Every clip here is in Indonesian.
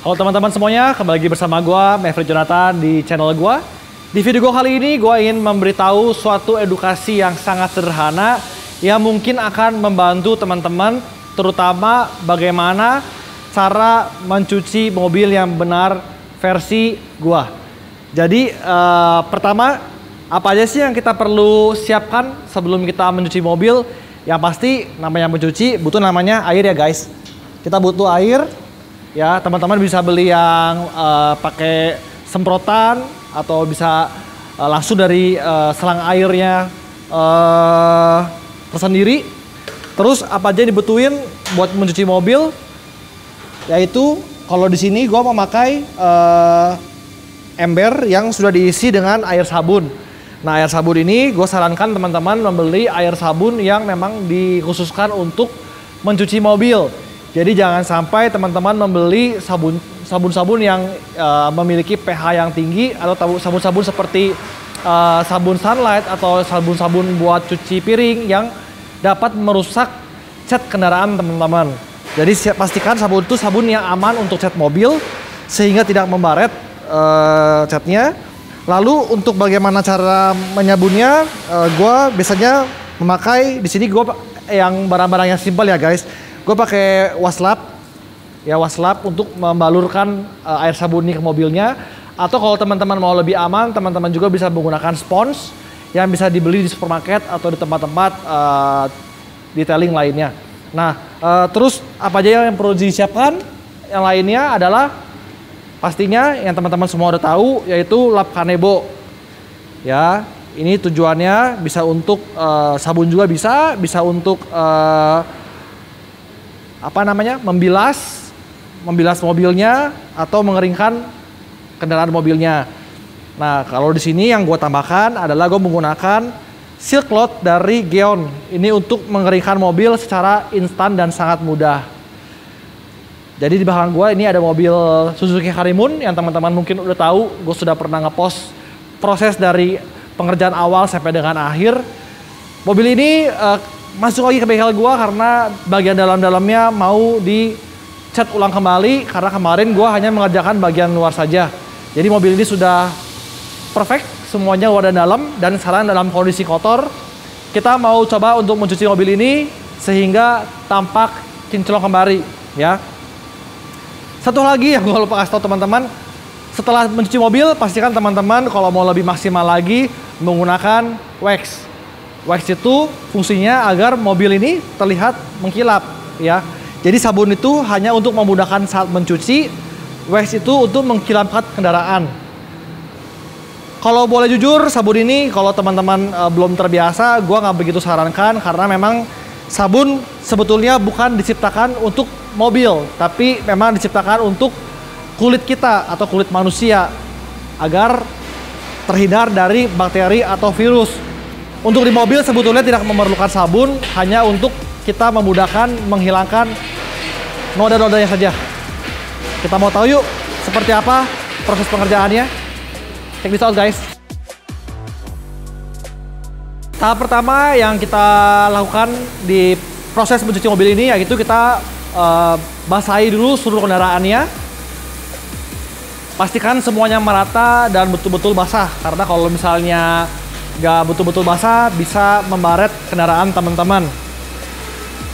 Halo teman-teman semuanya, kembali lagi bersama gue, Maverick Jonathan di channel gue. Di video gue kali ini, gue ingin memberitahu suatu edukasi yang sangat sederhana yang mungkin akan membantu teman-teman, terutama bagaimana cara mencuci mobil yang benar versi gue. Jadi pertama, apa aja sih yang kita perlu siapkan sebelum kita mencuci mobil? Yang pasti namanya mencuci butuh namanya air ya guys. Kita butuh air. Ya, teman-teman bisa beli yang pakai semprotan atau bisa langsung dari selang airnya tersendiri. Terus apa aja yang dibutuhin buat mencuci mobil? Yaitu kalau di sini gue memakai ember yang sudah diisi dengan air sabun. Nah, air sabun ini gue sarankan teman-teman membeli air sabun yang memang dikhususkan untuk mencuci mobil. Jadi jangan sampai teman-teman membeli sabun-sabun yang memiliki pH yang tinggi atau sabun-sabun seperti sabun Sunlight atau sabun-sabun buat cuci piring yang dapat merusak cat kendaraan teman-teman. Jadi pastikan sabun itu sabun yang aman untuk cat mobil sehingga tidak membaret catnya. Lalu untuk bagaimana cara menyabunnya, gue biasanya memakai di sini gue yang barang-barang yang simpel ya guys. Gue pakai waslap, ya waslap untuk membalurkan air sabun ini ke mobilnya. Atau kalau teman-teman mau lebih aman, teman-teman juga bisa menggunakan spons yang bisa dibeli di supermarket atau di tempat-tempat detailing lainnya. Nah, terus apa aja yang perlu disiapkan? Yang lainnya adalah pastinya yang teman-teman semua udah tahu, yaitu lap kanebo. Ya, ini tujuannya bisa untuk sabun juga bisa untuk membilas mobilnya atau mengeringkan kendaraan mobilnya. Nah, kalau di sini yang gue tambahkan adalah gue menggunakan silk cloth dari Geon. Ini untuk mengeringkan mobil secara instan dan sangat mudah. Jadi di belakang gue ini ada mobil Suzuki Harimun yang teman-teman mungkin udah tahu. Gue sudah pernah ngepost proses dari pengerjaan awal sampai dengan akhir. Mobil ini masuk lagi ke bengkel gua karena bagian dalam-dalamnya mau dicat ulang kembali karena kemarin gua hanya mengerjakan bagian luar saja. Jadi mobil ini sudah perfect semuanya luar dan dalam, dan sekarang dalam kondisi kotor. Kita mau coba untuk mencuci mobil ini sehingga tampak kinclong kembali ya. Satu lagi yang gua lupa kasih tahu teman-teman, setelah mencuci mobil pastikan teman-teman kalau mau lebih maksimal lagi menggunakan wax. Wax itu fungsinya agar mobil ini terlihat mengkilap ya. Jadi sabun itu hanya untuk memudahkan saat mencuci, wax itu untuk mengkilapkan kendaraan. Kalau boleh jujur, sabun ini kalau teman-teman belum terbiasa, gua nggak begitu sarankan karena memang sabun sebetulnya bukan diciptakan untuk mobil, tapi memang diciptakan untuk kulit kita atau kulit manusia agar terhindar dari bakteri atau virus. Untuk di mobil sebetulnya tidak memerlukan sabun, hanya untuk kita memudahkan menghilangkan noda-nodanya saja. Kita mau tahu yuk seperti apa proses pengerjaannya? Check this out guys. Tahap pertama yang kita lakukan di proses mencuci mobil ini yaitu kita basahi dulu seluruh kendaraannya. Pastikan semuanya merata dan betul-betul basah, karena kalau misalnya nggak betul-betul basah bisa membaret kendaraan teman-teman.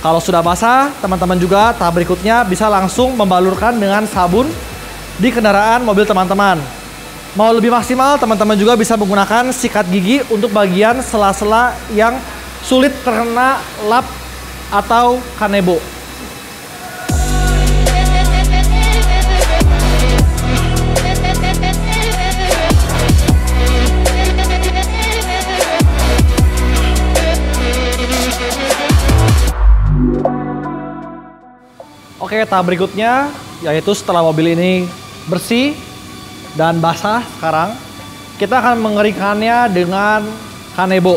Kalau sudah basah, teman-teman juga tahap berikutnya bisa langsung membalurkan dengan sabun di kendaraan mobil teman-teman. Mau lebih maksimal, teman-teman juga bisa menggunakan sikat gigi untuk bagian sela-sela yang sulit terkena lap atau kanebo. Oke, tahap berikutnya yaitu setelah mobil ini bersih dan basah sekarang, kita akan mengeringkannya dengan kanebo.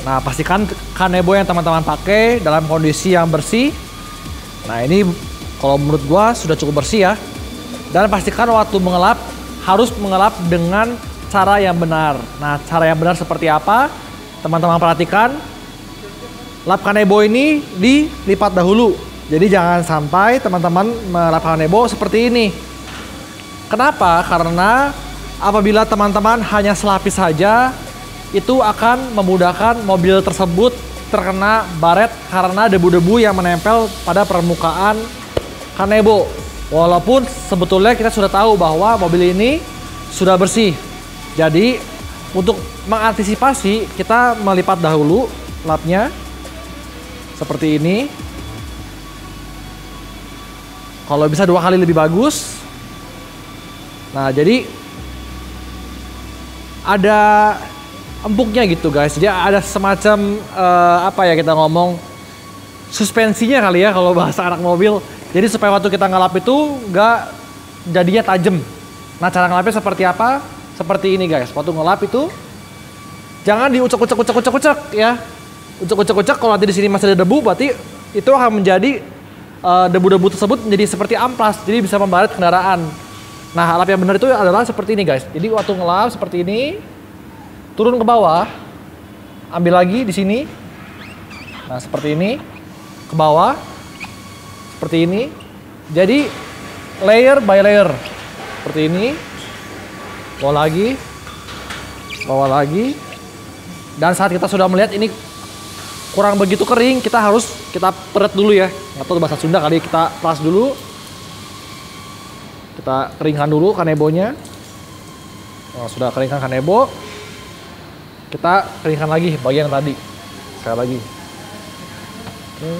Nah, pastikan kanebo yang teman-teman pakai dalam kondisi yang bersih. Nah, ini kalau menurut gua sudah cukup bersih ya. Dan pastikan waktu mengelap harus mengelap dengan cara yang benar. Nah, cara yang benar seperti apa? Teman-teman perhatikan. Lap kanebo ini dilipat dahulu Jadi jangan sampai teman-teman melap kanebo seperti ini. Kenapa? Karena apabila teman-teman hanya selapis saja, itu akan memudahkan mobil tersebut terkena baret karena debu-debu yang menempel pada permukaan kanebo. Walaupun sebetulnya kita sudah tahu bahwa mobil ini sudah bersih. Jadi untuk mengantisipasi, kita melipat dahulu lapnya seperti ini. Kalau bisa 2 kali lebih bagus. Nah, jadi ada empuknya gitu guys. Jadi ada semacam apa ya kita ngomong, suspensinya kali ya kalau bahasa anak mobil. Jadi supaya waktu kita ngelap itu nggak jadinya tajam. Nah, cara ngelapnya seperti apa? Seperti ini guys. Waktu ngelap itu jangan diucek-ucek ya. Ucek-ucek kalau nanti di sini masih ada debu, berarti itu akan menjadi debu-debu tersebut menjadi seperti amplas, jadi bisa membaret kendaraan. Nah, lap yang benar itu adalah seperti ini guys. Jadi waktu ngelap seperti ini, turun ke bawah, ambil lagi di sini. Nah, seperti ini, ke bawah, seperti ini. Jadi layer by layer, seperti ini. Bawah lagi. Dan saat kita sudah melihat ini kurang begitu kering, kita peret dulu ya. Atau bahasa Sunda kali, kita pelas dulu. Kita keringkan dulu kanebonya. Nah, sudah keringkan kanebo, kita keringkan lagi bagian tadi. Sekali lagi. Oke.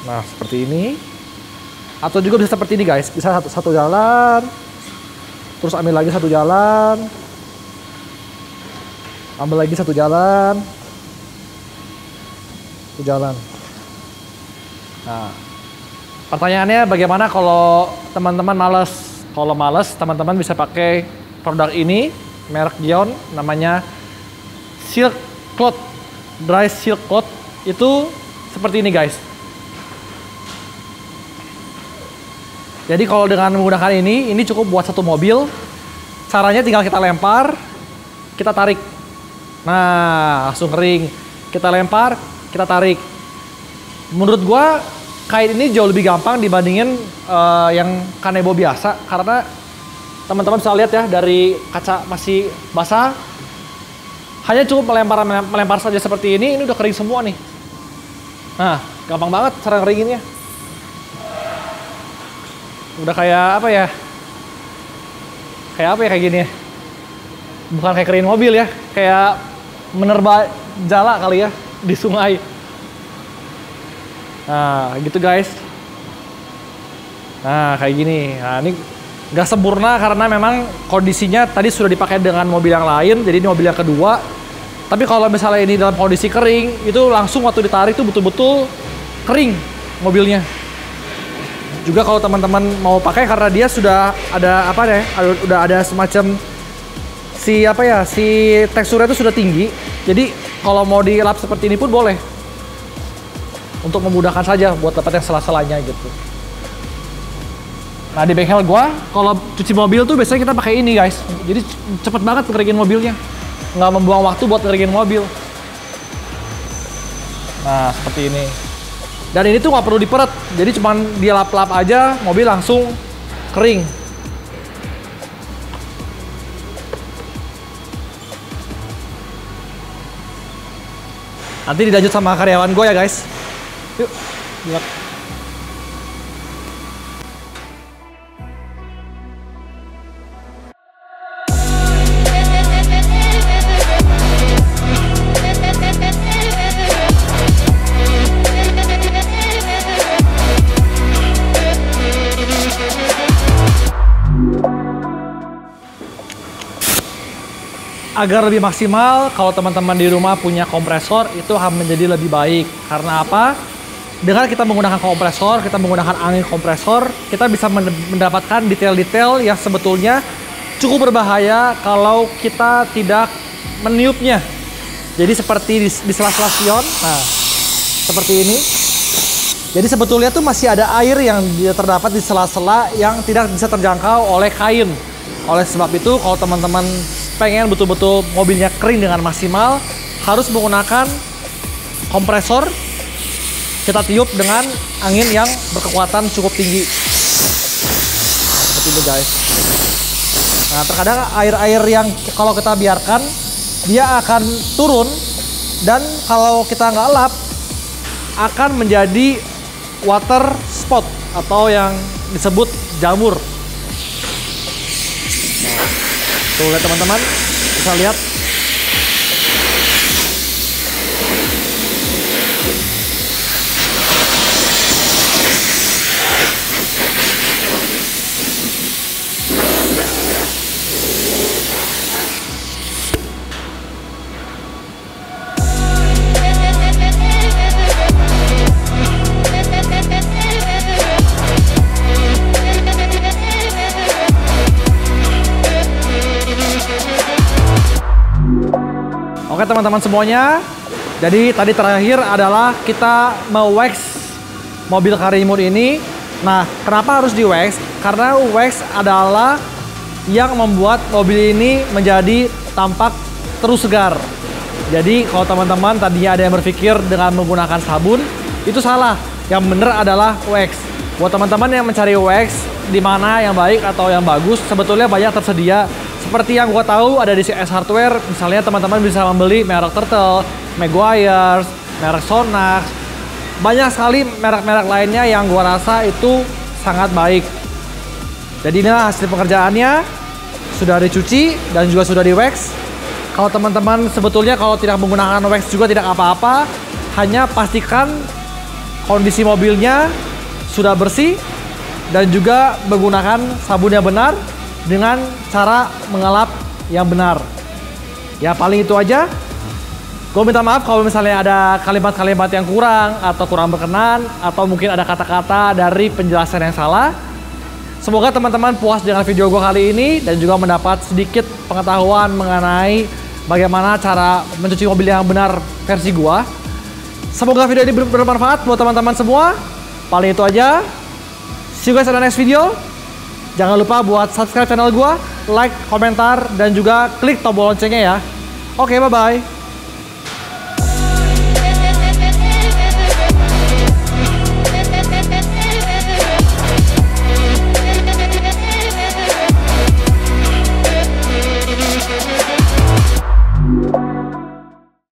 Nah, seperti ini. Atau juga bisa seperti ini guys, bisa satu jalan. Terus ambil lagi satu jalan. Ambil lagi satu jalan. Nah, pertanyaannya bagaimana kalau teman-teman males? Kalau males, teman-teman bisa pakai produk ini, merek Gion, namanya Silk Cloth, Dry Silk Cloth. Itu seperti ini guys. Jadi kalau dengan menggunakan ini cukup buat satu mobil. Caranya tinggal kita lempar, kita tarik. Nah, langsung kering. Kita lempar, kita tarik. Menurut gua kain ini jauh lebih gampang dibandingin yang kanebo biasa, karena teman-teman bisa lihat ya dari kaca masih basah. Hanya cukup melempar saja seperti ini udah kering semua nih. Nah, gampang banget cara ngeringinnya. Udah kayak apa ya? Kayak gini ya? Bukan kayak kering mobil ya, kayak menerba jala kali ya di sungai. Nah, gitu guys. Nah, kayak gini. Nah, ini nggak sempurna karena memang kondisinya tadi sudah dipakai dengan mobil yang lain, jadi ini mobil yang kedua. Tapi kalau misalnya ini dalam kondisi kering, itu langsung waktu ditarik tuh betul-betul kering mobilnya. Juga kalau teman-teman mau pakai, karena dia sudah ada apa ya, udah ada semacam si teksturnya itu sudah tinggi. Jadi kalau mau dilap seperti ini pun boleh. Untuk memudahkan saja buat dapat yang sela-selanya gitu. Nah, di bengkel gua kalau cuci mobil tuh biasanya kita pakai ini guys. Jadi cepet banget ngeringin mobilnya. Nggak membuang waktu buat ngeringin mobil. Nah, seperti ini. Dan ini tuh nggak perlu diperet, jadi cuman dia lap-lap aja, mobil langsung kering. Nanti dilanjut sama karyawan gue ya guys. Yuk, lihat. Agar lebih maksimal, kalau teman-teman di rumah punya kompresor, itu akan menjadi lebih baik. Karena apa? Dengan kita menggunakan kompresor, kita menggunakan angin kompresor, kita bisa mendapatkan detail-detail yang sebetulnya cukup berbahaya kalau kita tidak meniupnya. Jadi seperti di sela-sela spion, nah seperti ini. Jadi sebetulnya tuh masih ada air yang terdapat di sela-sela yang tidak bisa terjangkau oleh kain. Oleh sebab itu, kalau teman-teman pengen betul-betul mobilnya kering dengan maksimal, harus menggunakan kompresor. Kita tiup dengan angin yang berkekuatan cukup tinggi. Nah, seperti itu guys. Nah, terkadang air-air yang kalau kita biarkan, dia akan turun. Dan kalau kita nggak lap, akan menjadi water spot atau yang disebut jamur. Tuh lihat teman-teman, bisa lihat. Oke teman-teman semuanya, jadi tadi terakhir adalah kita wax mobil Karimun ini. Nah, kenapa harus di wax? Karena wax adalah yang membuat mobil ini menjadi tampak terus segar. Jadi kalau teman-teman tadinya ada yang berpikir dengan menggunakan sabun, itu salah. Yang benar adalah wax. Buat teman-teman yang mencari wax di mana yang baik atau yang bagus, sebetulnya banyak tersedia. Seperti yang gue tahu ada di CS Hardware, misalnya teman-teman bisa membeli merek Turtle, Meguiar's, merek Sonax, banyak sekali merek-merek lainnya yang gue rasa itu sangat baik. Jadi inilah hasil pekerjaannya, sudah dicuci dan juga sudah di wax. Kalau teman-teman sebetulnya kalau tidak menggunakan wax juga tidak apa-apa, hanya pastikan kondisi mobilnya sudah bersih dan juga menggunakan sabun yang benar dengan cara mengelap yang benar. Ya paling itu aja. Gue minta maaf kalau misalnya ada kalimat-kalimat yang kurang atau kurang berkenan atau mungkin ada kata-kata dari penjelasan yang salah. Semoga teman-teman puas dengan video gue kali ini dan juga mendapat sedikit pengetahuan mengenai bagaimana cara mencuci mobil yang benar versi gue. Semoga video ini bermanfaat buat teman-teman semua. Paling itu aja. See you guys on the next video. Jangan lupa buat subscribe channel gua, like, komentar, dan juga klik tombol loncengnya ya. Oke, bye-bye.